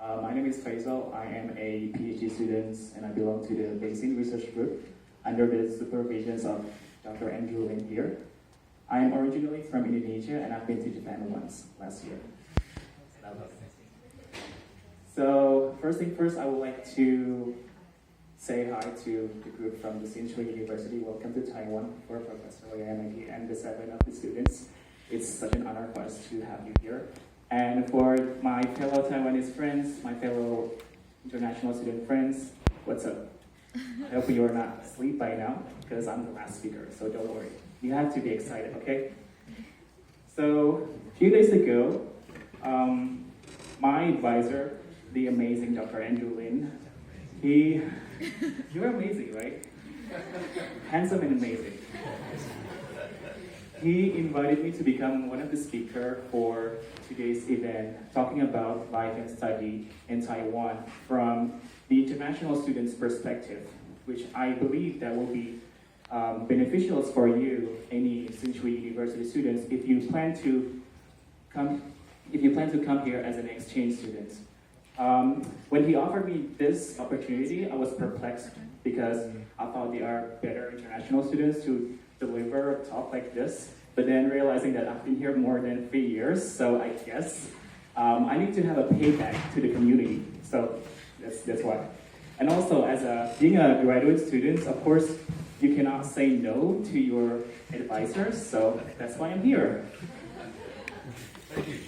My name is Faisal. I am a PhD student and I belong to the Basin Research Group under the supervision of Dr. Andrew Lin here. I am originally from Indonesia and I've been to Japan once last year. So first thing first, I would like to say hi to the group from the Shinshu University. Welcome to Taiwan for Professor Liang and the 7 of the students. It's such an honor for us to have you here. And for my fellow Taiwanese friends, my fellow international student friends, what's up? I hope you're not asleep by now, because I'm the last speaker, so don't worry. You have to be excited, okay? So, a few days ago, my advisor, the amazing Dr. Andrew Lin, you're amazing, right? Handsome and amazing. He invited me to become one of the speakers for today's event, talking about life and study in Taiwan from the international students' perspective, which I believe that will be beneficial for you, any Shinshu University students, if you plan to come here as an exchange student. When he offered me this opportunity, I was perplexed because I thought they are better international students to deliver a talk like this, but then realizing that I've been here more than 3 years, so I guess I need to have a payback to the community. So that's why. And also, being a graduate student, of course, you cannot say no to your advisors, so that's why I'm here. Thank you.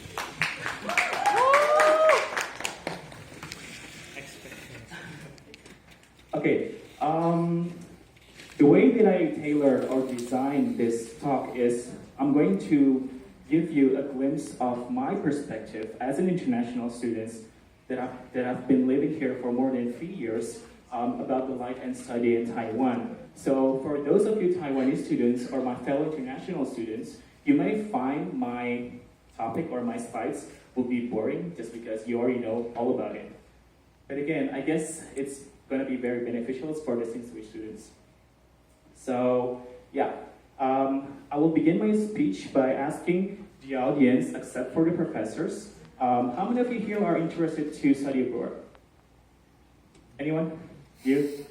Okay. The way that I tailored or designed this talk is I'm going to give you a glimpse of my perspective as an international student that I've been living here for more than 3 years about the life and study in Taiwan. So for those of you Taiwanese students or my fellow international students, you may find my topic or my slides will be boring just because you already know all about it. But again, I guess it's going to be very beneficial for the Shinshu students. So yeah, I will begin my speech by asking the audience, except for the professors, how many of you here are interested to study abroad? Anyone? You?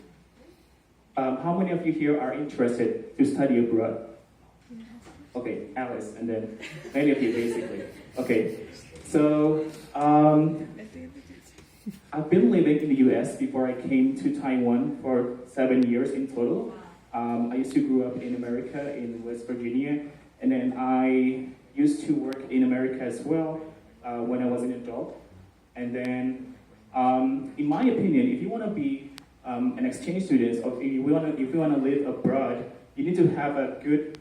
How many of you here are interested to study abroad? Okay, Alice, and then many of you basically. Okay, so I've been living in the US before I came to Taiwan for 7 years in total. I used to grow up in America, in West Virginia, and then I used to work in America as well when I was an adult. And then, in my opinion, if you want to be an exchange student, or if you want to live abroad, you need to have a good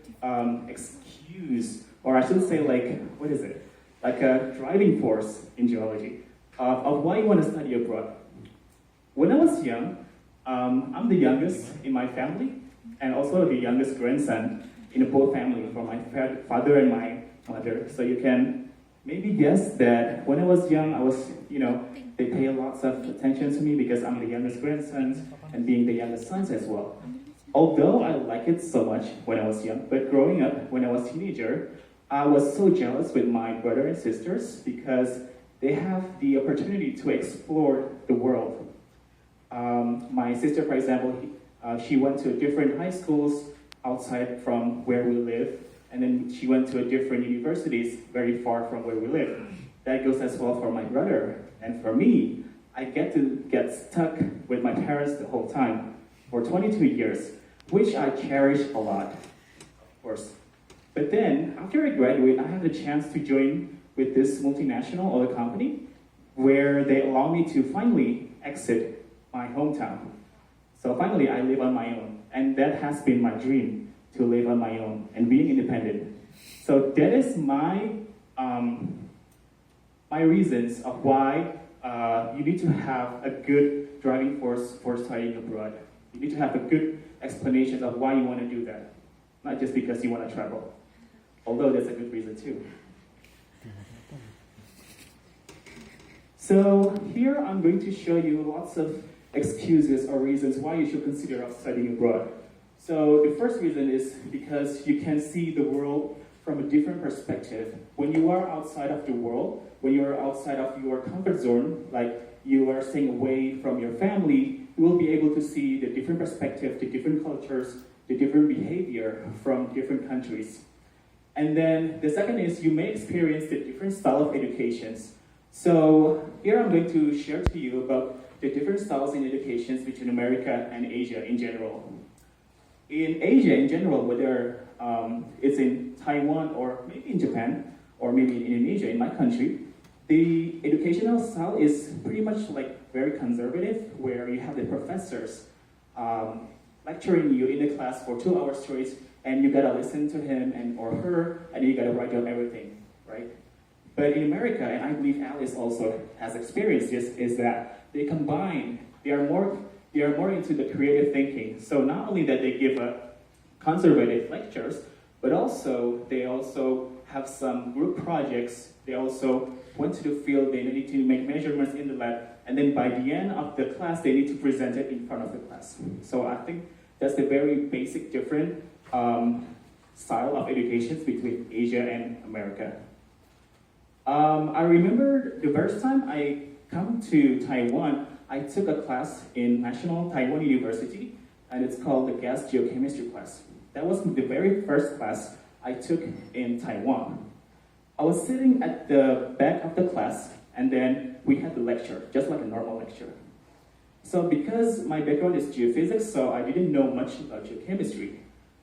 excuse, or I should say, like a driving force in geology of why you want to study abroad. When I was young, I'm the youngest in my family, and also the youngest grandson in both families, from my father and my mother. So you can maybe guess that when I was young, they pay lots of attention to me because I'm the youngest grandson and being the youngest sons as well. Although I like it so much when I was young, but growing up, when I was a teenager, I was so jealous with my brother and sisters because they have the opportunity to explore the world. My sister, for example, she went to different high schools outside from where we live, and then she went to different universities very far from where we live. That goes as well for my brother. And for me, I get to get stuck with my parents the whole time for 22 years, which I cherish a lot, of course. But then, after I graduate, I have the chance to join with this multinational oil company where they allow me to finally exit my hometown. So finally, I live on my own, and that has been my dream, to live on my own and being independent. So that is my reasons of why you need to have a good driving force for studying abroad. You need to have a good explanation of why you want to do that, not just because you want to travel, although that's a good reason too. So here I'm going to show you lots of excuses or reasons why you should consider studying abroad. So the first reason is because you can see the world from a different perspective. When you are outside of the world, when you are outside of your comfort zone, like you are staying away from your family, you will be able to see the different perspective, the different cultures, the different behavior from different countries. And then the second is you may experience the different style of educations. So here I'm going to share to you about the different styles in educations between America and Asia in general. In Asia in general, whether it's in Taiwan or maybe in Japan or maybe in Indonesia, in my country, the educational style is pretty much like very conservative, where you have the professors lecturing you in the class for 2 hours straight, and you gotta listen to him and or her, and you gotta write down everything, right? But in America, and I believe Alice also has experienced this, is that they combine, they are more into the creative thinking. So not only that they give conservative lectures, but also they also have some group projects. They also went to the field, they need to make measurements in the lab, and then by the end of the class, they need to present it in front of the class. So I think that's the very basic different style of education between Asia and America. I remember the first time I come to Taiwan, I took a class in National Taiwan University, and it's called the Gas Geochemistry class. That was the very first class I took in Taiwan. I was sitting at the back of the class, and then we had the lecture, just like a normal lecture. So because my background is geophysics, so I didn't know much about geochemistry.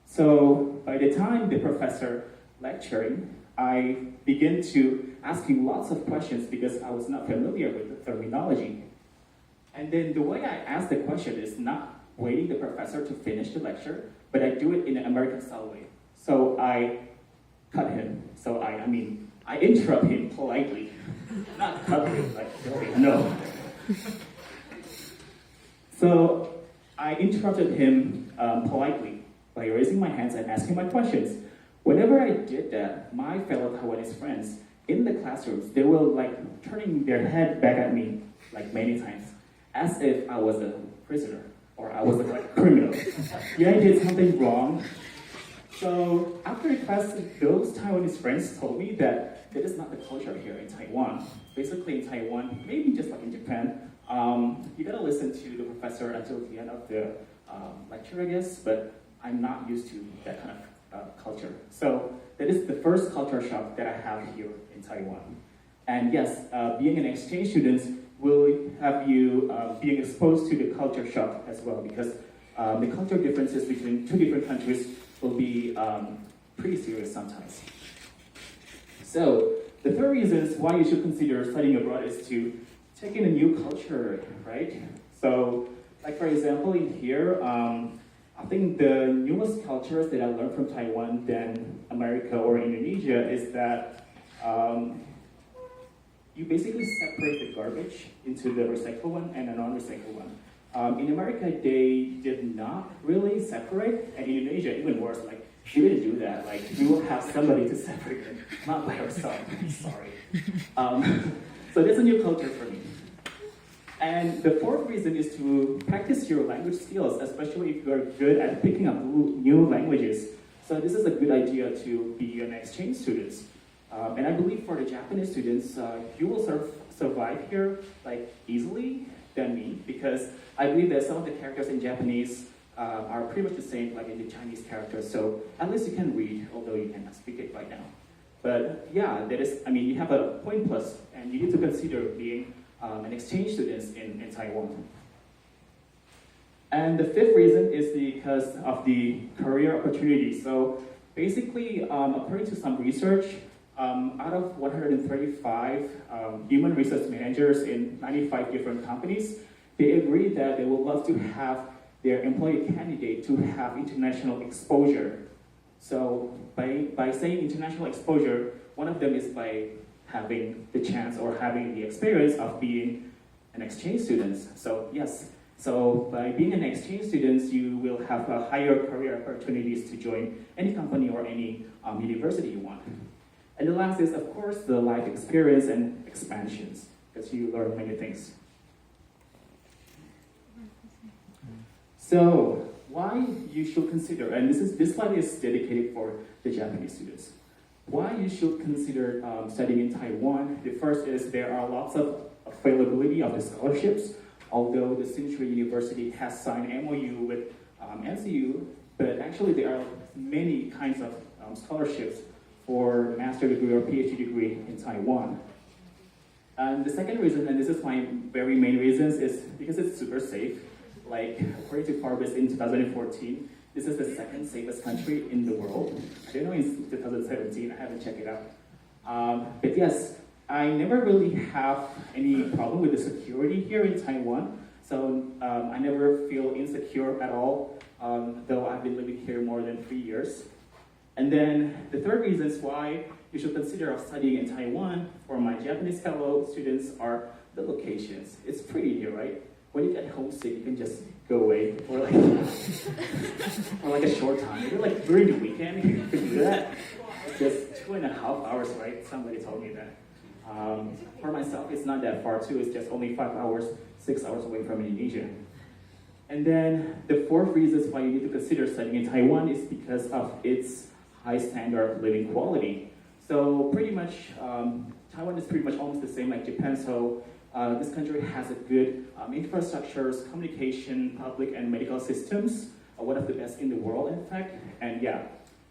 So by the time the professor lecturing, I began to asking lots of questions because I was not familiar with the terminology. And then the way I ask the question is not waiting the professor to finish the lecture, but I do it in an American style way. So I cut him. So I interrupt him politely. Not cut him, like, no. So I interrupted him politely by raising my hands and asking my questions. Whenever I did that, my fellow Taiwanese friends in the classrooms, they were like turning their head back at me like many times, as if I was a prisoner or I was like a criminal. Yeah, I did something wrong. So after the class, those Taiwanese friends told me that is not the culture here in Taiwan. Basically in Taiwan, maybe just like in Japan, you gotta listen to the professor until the end of the lecture, I guess, but I'm not used to that kind of culture. So that is the first culture shock that I have here in Taiwan. And yes, being an exchange student will have you being exposed to the culture shock as well, because the cultural differences between two different countries will be pretty serious sometimes. So the third reason is why you should consider studying abroad is to take in a new culture, right? So like for example in here, I think the newest cultures that I learned from Taiwan than America or Indonesia is that you basically separate the garbage into the recycled one and a non-recycled one. In America, they did not really separate, and in Indonesia, even worse, like, you didn't do that. Like, you will have somebody to separate it, not by yourself. Sorry. So that's a new culture for me. And the fourth reason is to practice your language skills, especially if you're good at picking up new languages. So this is a good idea to be an exchange student. And I believe for the Japanese students, you will survive here like easily than me, because I believe that some of the characters in Japanese are pretty much the same like in the Chinese characters. So at least you can read, although you cannot speak it right now. But yeah, you have a point plus, and you need to consider being an exchange student in Taiwan. And the fifth reason is because of the career opportunities. So basically, according to some research, out of 135 human resource managers in 95 different companies, they agree that they would love to have their employee candidate to have international exposure. So by saying international exposure, one of them is by having the chance or having the experience of being an exchange student. So yes, so by being an exchange student, you will have a higher career opportunities to join any company or any university you want. And the last is, of course, the life experience and expansions, because you learn many things. So why you should consider, and this slide is dedicated for the Japanese students. why you should consider studying in Taiwan. The first is there are lots of availability of the scholarships, although the Shinshu University has signed MOU with NCU, but actually there are many kinds of scholarships for master degree or PhD degree in Taiwan. And the second reason, and this is my very main reasons, is because it's super safe. Like, according to Forbes in 2014, this is the second safest country in the world. I don't know in 2017, I haven't checked it out. But yes, I never really have any problem with the security here in Taiwan. So I never feel insecure at all, though I've been living here more than 3 years. And then the third reason is why you should consider studying in Taiwan for my Japanese fellow students are the locations. It's pretty here, right? When you get homesick, you can just go away for like, for like a short time. Maybe like during the weekend, you can do that. It's just 2.5 hours, right? Somebody told me that. For myself, it's not that far too. It's just only 5 hours, 6 hours away from Indonesia. And then the fourth reason why you need to consider studying in Taiwan is because of its high standard of living quality. So pretty much, Taiwan is pretty much almost the same like Japan. So this country has a good infrastructures, communication, public and medical systems, one of the best in the world, in fact. And yeah,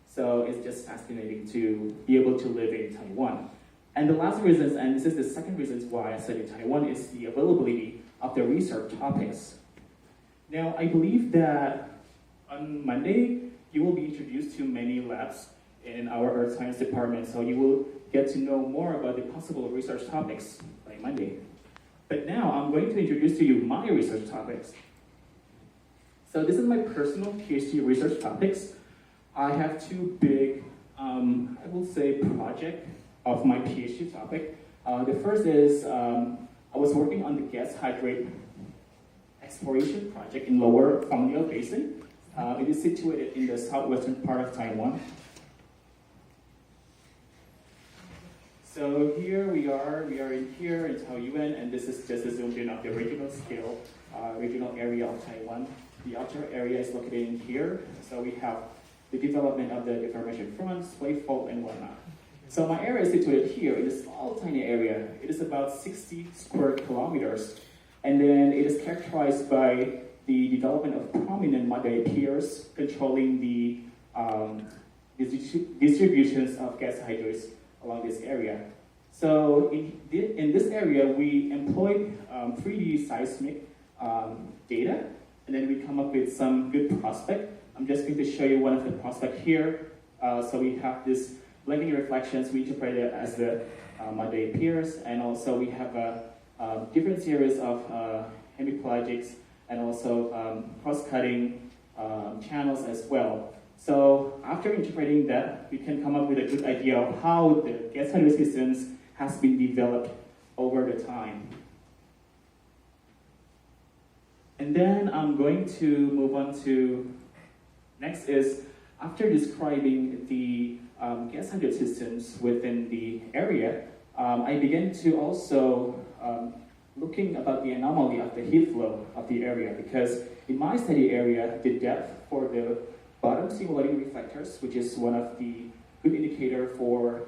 so it's just fascinating to be able to live in Taiwan. And the last reason, and this is the second reason why I study Taiwan, is the availability of the research topics. Now, I believe that on Monday, you will be introduced to many labs in our Earth Science department, so you will get to know more about the possible research topics by Monday. But now, I'm going to introduce to you my research topics. So this is my personal PhD research topics. I have two big, I will say, projects of my PhD topic. The first is, I was working on the gas hydrate exploration project in Lower Fangliao Basin. It is situated in the southwestern part of Taiwan. So here we are in here in Taoyuan, and this is just a zoom in of the regional scale, regional area of Taiwan. The outer area is located in here, so we have the development of the deformation fronts, wave fault, and whatnot. So my area is situated here in a small, tiny area. It is about 60 square kilometers, and then it is characterized by the development of prominent muddy piers controlling the distributions of gas hydrates along this area. So in this area, we employed 3D seismic data, and then we come up with some good prospect. I'm just going to show you one of the prospect here. So we have this blanking reflections. We interpret it as the muddy piers, and also we have a different series of hemipelagics and also cross-cutting channels as well. So after interpreting that, we can come up with a good idea of how the gas hydrate systems has been developed over the time. And then I'm going to move on to, next is, after describing the gas hydrate systems within the area, I began to also looking about the anomaly of the heat flow of the area, because in my study area, the depth for the bottom simulating reflectors, which is one of the good indicator for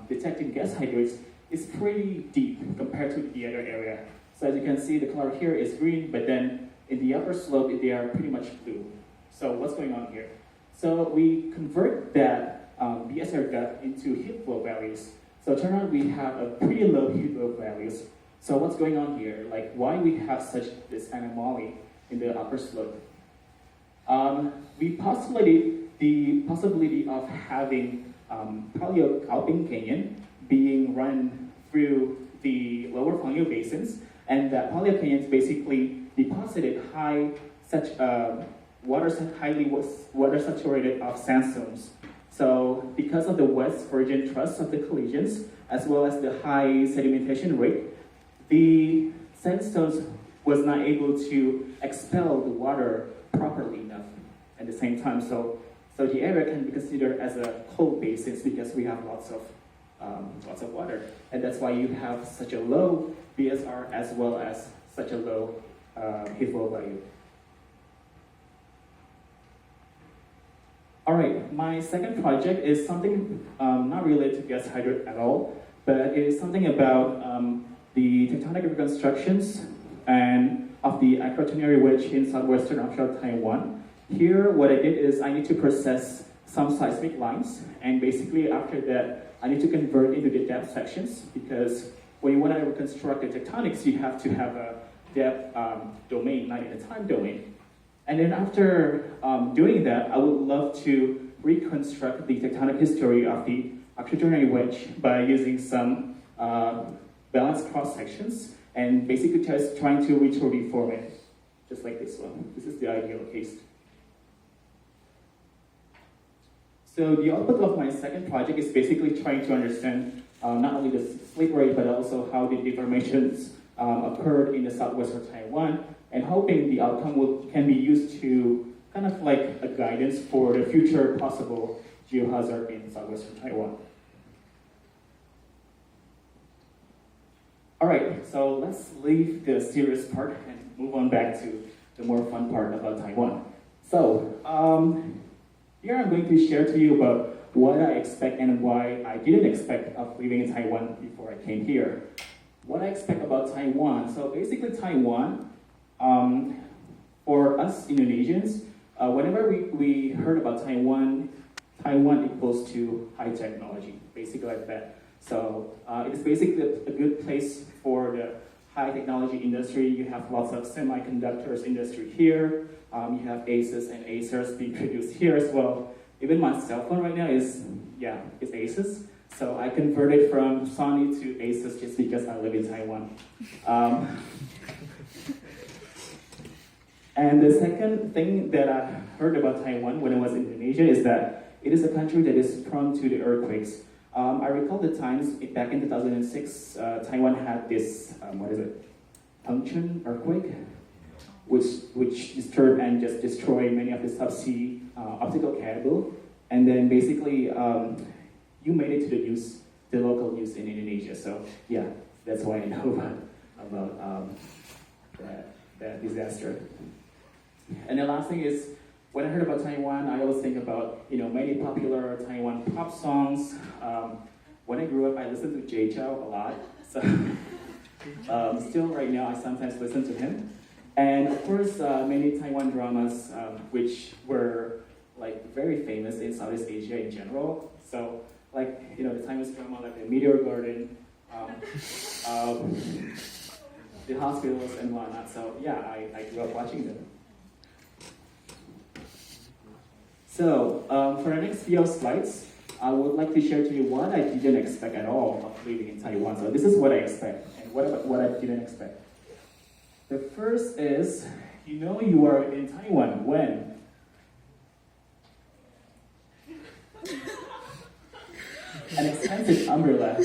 detecting gas hydrates, is pretty deep compared to the other area. So as you can see, the color here is green, but then in the upper slope, they are pretty much blue. So what's going on here? So we convert that BSR depth into heat flow values. So turn out we have a pretty low heat flow values. So what's going on here? Like, why we have such this anomaly in the upper slope? We postulated the possibility of having Paleo-Alpine Canyon being run through the lower Fangliao basins, and that Paleo Canyons basically deposited highly water saturated of sandstones. So because of the West Virgin thrust of the collisions, as well as the high sedimentation rate, the sandstones was not able to expel the water properly enough at the same time. So the area can be considered as a cold basin because we have lots of water, and that's why you have such a low BSR as well as such a low heat flow value. All right, my second project is something not related to gas hydrate at all, but it is something about the tectonic reconstructions and of the Quaternary wedge in southwestern offshore Taiwan. Here, what I did is I need to process some seismic lines, and basically after that, I need to convert into the depth sections, because when you want to reconstruct the tectonics, you have to have a depth domain, not in a time domain. And then after doing that, I would love to reconstruct the tectonic history of the Quaternary wedge by using some balanced cross sections and basically just trying to reform it, just like this one. This is the ideal case. So the output of my second project is basically trying to understand not only the slip rate, but also how the deformations occurred in the southwestern Taiwan, and hoping the outcome can be used to kind of like a guidance for the future possible geohazard in southwestern Taiwan. All right, so let's leave the serious part and move on back to the more fun part about Taiwan. So here I'm going to share to you about what I expect and why I didn't expect of living in Taiwan before I came here. What I expect about Taiwan. So basically Taiwan, for us Indonesians, whenever we heard about Taiwan, Taiwan equals to high technology, basically like that. So it is basically a good place for the high technology industry. You have lots of semiconductors industry here. You have Asus and Acers being produced here as well. Even my cell phone right now is Asus. So I converted from Sony to Asus just because I live in Taiwan. And the second thing that I heard about Taiwan when I was in Indonesia is that it is a country that is prone to the earthquakes. I recall the times back in 2006, Taiwan had this, Tongchun earthquake, which disturbed and just destroyed many of the subsea optical cable. And then basically, you made it to the news, the local news in Indonesia. So yeah, that's why I know about that disaster. And the last thing is, when I heard about Taiwan, I always think about many popular Taiwan pop songs. When I grew up, I listened to Jay Chou a lot. So still right now, I sometimes listen to him. And of course, many Taiwan dramas, which were like very famous in Southeast Asia in general. So like the Taiwanese drama like the Meteor Garden, the hospitals and whatnot. So yeah, I grew up watching them. So for the next few slides, I would like to share to you what I didn't expect at all of living in Taiwan. So this is what I expect, and what I didn't expect. The first is, you are in Taiwan when? An expensive umbrella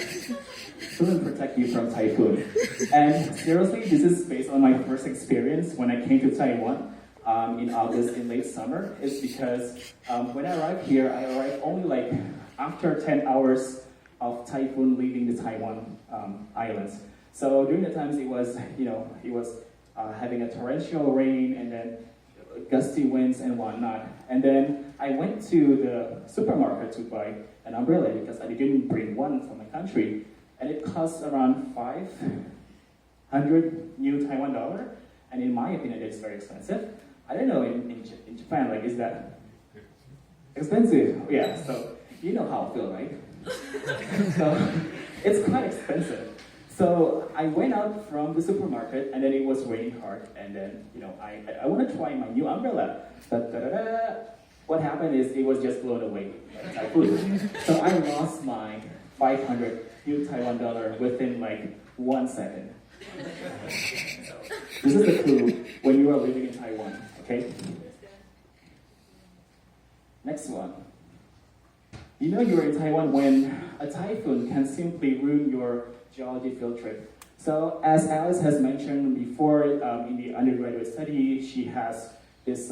shouldn't protect you from typhoon. And seriously, this is based on my first experience when I came to Taiwan. In August, in late summer, is because when I arrived here, I arrived only like after 10 hours of typhoon leaving the Taiwan islands. So during the times it was having a torrential rain and then gusty winds and whatnot. And then I went to the supermarket to buy an umbrella because I didn't bring one from my country, and it cost around 500 new Taiwan dollar. And in my opinion, it's very expensive. I don't know in Japan, like, is that expensive? Yeah, so you know how I feel, right? So it's quite expensive. So I went out from the supermarket, and then it was raining hard, and then I want to try my new umbrella. What happened is it was just blown away by typhoon. So I lost my 500 new Taiwan dollar within like 1 second. This is the clue when you are living in Taiwan, okay? Next one. You're in Taiwan when a typhoon can simply ruin your geology field trip. So as Alice has mentioned before, in the undergraduate study, she has this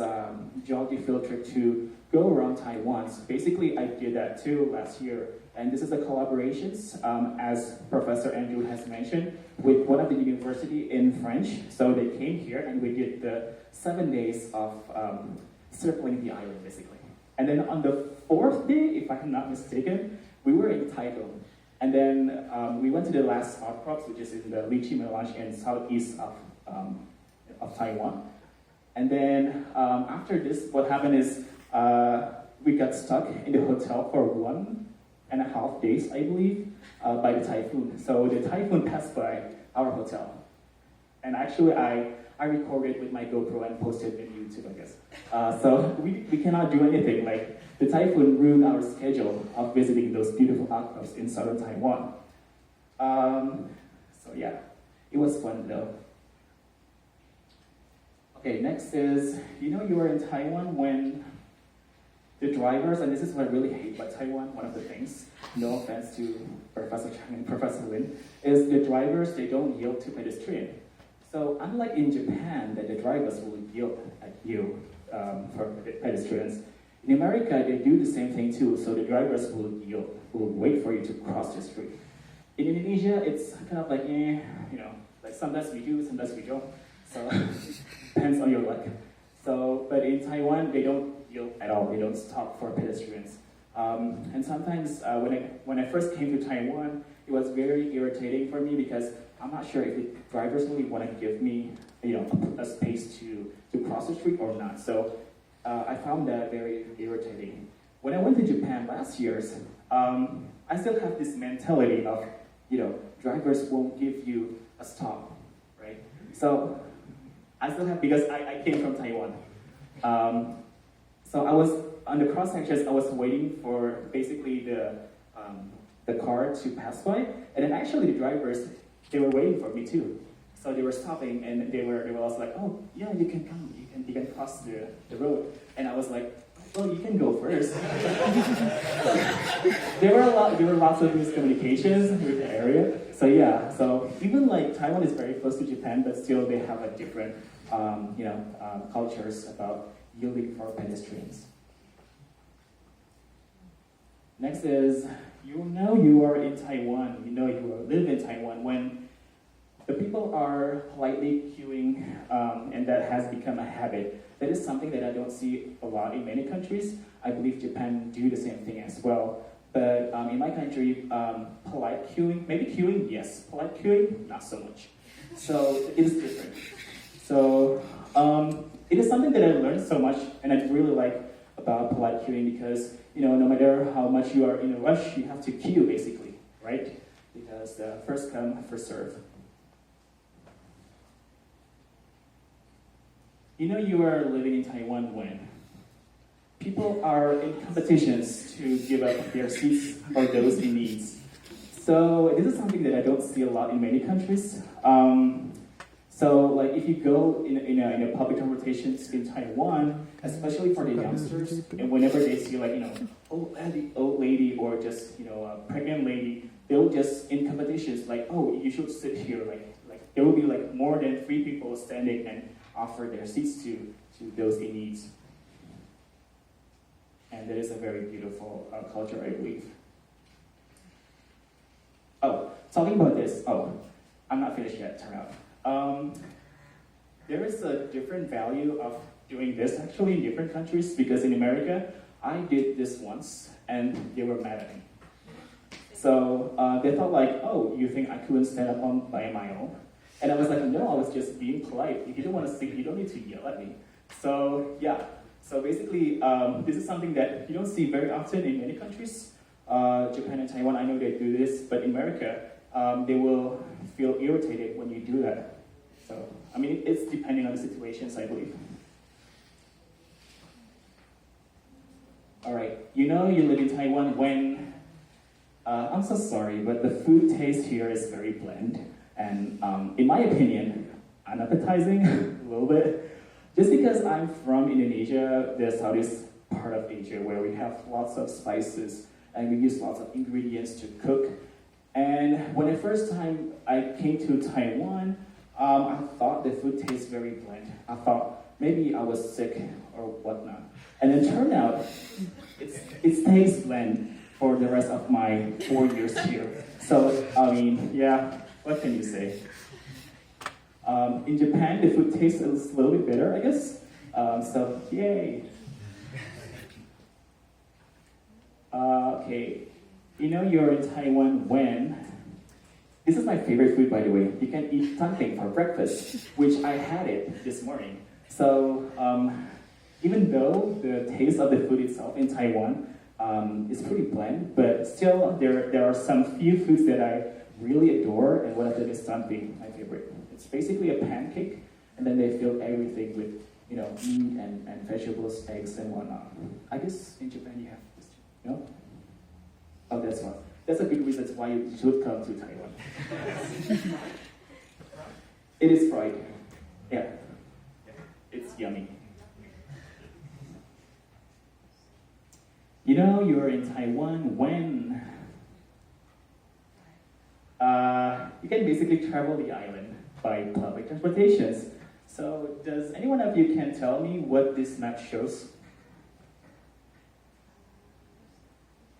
geology field trip to go around Taiwan. So basically, I did that too last year. And this is a collaborations, as Professor Andrew has mentioned, with one of the university in French. So they came here and we did the 7 days of circling the island, basically. And then on the fourth day, if I'm not mistaken, we were in Taiwan. And then we went to the last outcrops, which is in the lychee melange in southeast of Taiwan. And then after this, what happened is we got stuck in the hotel for 1.5 days, I believe, by the typhoon. So the typhoon passed by our hotel. And actually, I recorded with my GoPro and posted it on YouTube, I guess. So we cannot do anything. Like, the typhoon ruined our schedule of visiting those beautiful outcrops in southern Taiwan. So yeah, it was fun though. Okay, next is, you were in Taiwan when the drivers, and this is what I really hate about Taiwan, one of the things, no offense to Professor Chang and Professor Lin, is the drivers, they don't yield to pedestrians. So unlike in Japan, that the drivers will yield at you for pedestrians, in America, they do the same thing too, so the drivers will yield, will wait for you to cross the street. In Indonesia, it's kind of like, like sometimes we do, sometimes we don't, so depends on your luck. So, but in Taiwan, they don't yield at all, they don't stop for pedestrians. And sometimes when I first came to Taiwan, it was very irritating for me because I'm not sure if the drivers really want to give me, a space to cross the street or not. So I found that very irritating. When I went to Japan last year, I still have this mentality of, drivers won't give you a stop, right? So I still have, because I came from Taiwan. So I was, on the cross sections, I was waiting for basically the car to pass by, and then actually the drivers, they were waiting for me too. So they were stopping, and they were also like, oh yeah, you can come, you can cross the road. And I was like, well, you can go first. there were lots of miscommunications with the area. So yeah, so even like Taiwan is very close to Japan, but still they have a different cultures about yielding for pedestrians. Next is, you are in Taiwan, you live in Taiwan when the people are politely queuing, and that has become a habit. That is something that I don't see a lot in many countries. I believe Japan do the same thing as well. But in my country, polite queuing, maybe queuing, yes. Polite queuing, not so much. So it is different. So it is something that I learned so much, and I really like about polite queuing because, no matter how much you are in a rush, you have to queue basically, right? Because first come, first serve. You are living in Taiwan when people are in competitions to give up their seats for those in need. So this is something that I don't see a lot in many countries. So like if you go in a public transportation in Taiwan, especially for the youngsters, and whenever they see like old lady or just a pregnant lady, they'll just in competitions like, oh, you should sit here. Like there will be like more than 3 people standing and offer their seats to those in need. And that is a very beautiful culture, I believe. Oh, talking about this, I'm not finished yet, turn out. There is a different value of doing this actually in different countries, because in America, I did this once and they were mad at me. So they thought like, oh, you think I couldn't stand up on by my own? And I was like, no, I was just being polite. If you don't want to sit, you don't need to yell at me. So yeah, so basically, this is something that you don't see very often in many countries. Japan and Taiwan, I know they do this, but in America, they will feel irritated when you do that. So, I mean, it's depending on the situations, I believe. All right, you live in Taiwan when, I'm so sorry, but the food taste here is very bland. And in my opinion, unappetizing a little bit. Just because I'm from Indonesia, the southeast part of Asia, where we have lots of spices and we use lots of ingredients to cook. And when the first time I came to Taiwan, I thought the food tastes very bland. I thought maybe I was sick or whatnot. And it turned out it tastes bland for the rest of my 4 years here. So, I mean, yeah. What can you say? In Japan, the food tastes a little bit better, I guess. So, yay. Okay, you know you're in Taiwan when... This is my favorite food, by the way. You can eat something for breakfast, which I had it this morning. So, even though the taste of the food itself in Taiwan is pretty bland, but still there are some few foods that I really adore, and one of them is something, my favorite. It's basically a pancake, and then they fill everything with, you know, meat and vegetables, eggs, and whatnot. I guess in Japan you have this too, no? Oh, that's one. That's a good reason why you should come to Taiwan. It is fried. Yeah. It's yummy. You know you're in Taiwan when you can basically travel the island by public transportations. So does anyone of you can tell me what this map shows?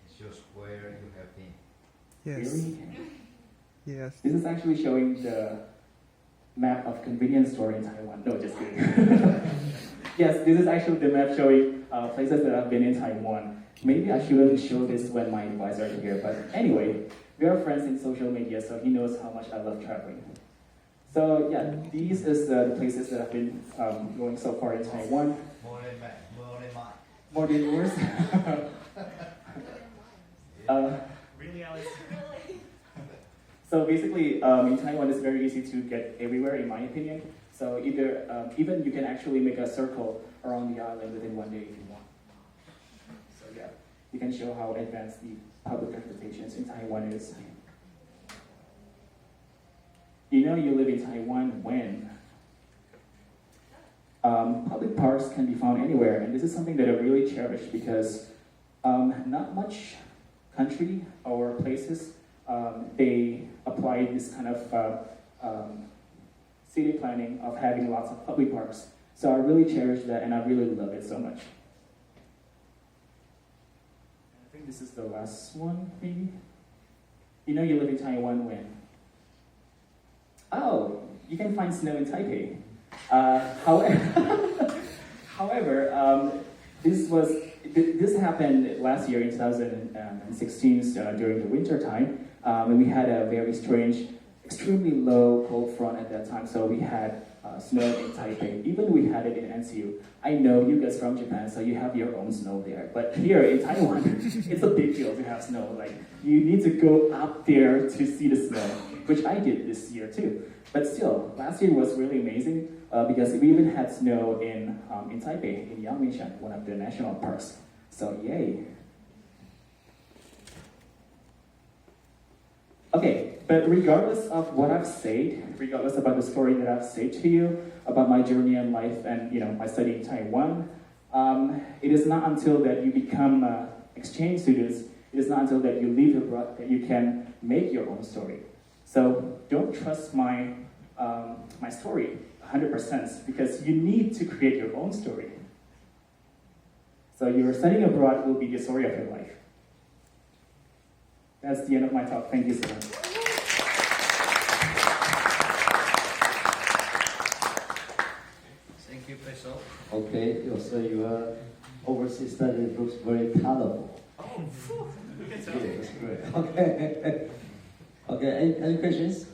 It shows where you have been. Yes. Really? Yes. This is actually showing the map of convenience store in Taiwan. No, just kidding. Yes, this is actually the map showing places that I've been in Taiwan. Maybe I shouldn't show this when my advisor is here, but anyway, we are friends in social media, so he knows how much I love traveling. So yeah, these is the places that I've been going so far in Taiwan. More than mine. More than yours? Really, Alex? So basically, in Taiwan, it's very easy to get everywhere, in my opinion. So either, even you can actually make a circle around the island within one day if you want. So yeah, you can show how advanced the public transportations in Taiwan is. You know you live in Taiwan when public parks can be found anywhere, and this is something that I really cherish because not much country or places they apply this kind of city planning of having lots of public parks. So I really cherish that, and I really love it so much. I think this is the last one, maybe. You know you live in Taiwan when? Oh, you can find snow in Taipei. However, this happened last year in 2016 during the winter time, and we had a very strange, extremely low cold front at that time. So we had snow in Taipei. Even we had it in NCU. I know you guys from Japan, so you have your own snow there. But here in Taiwan, it's a big deal to have snow. Like you need to go up there to see the snow, which I did this year too. But still, last year was really amazing because we even had snow in Taipei, in Yangmingshan, one of the national parks. So yay! Okay, but regardless of what I've said, regardless about the story that I've said to you about my journey in life and my study in Taiwan, it is not until that you become exchange students, it is not until that you leave abroad that you can make your own story. So don't trust my my story 100% because you need to create your own story. So your studying abroad will be the story of your life. That's the end of my talk. Thank you so much. Thank you, Peso. Okay, so your overseas study looks very colorful. Oh, you can tell. Yeah, that's great. Okay. Okay, any questions?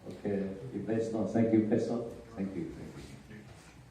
Okay, if there's no, thank you, Peso. Thank you.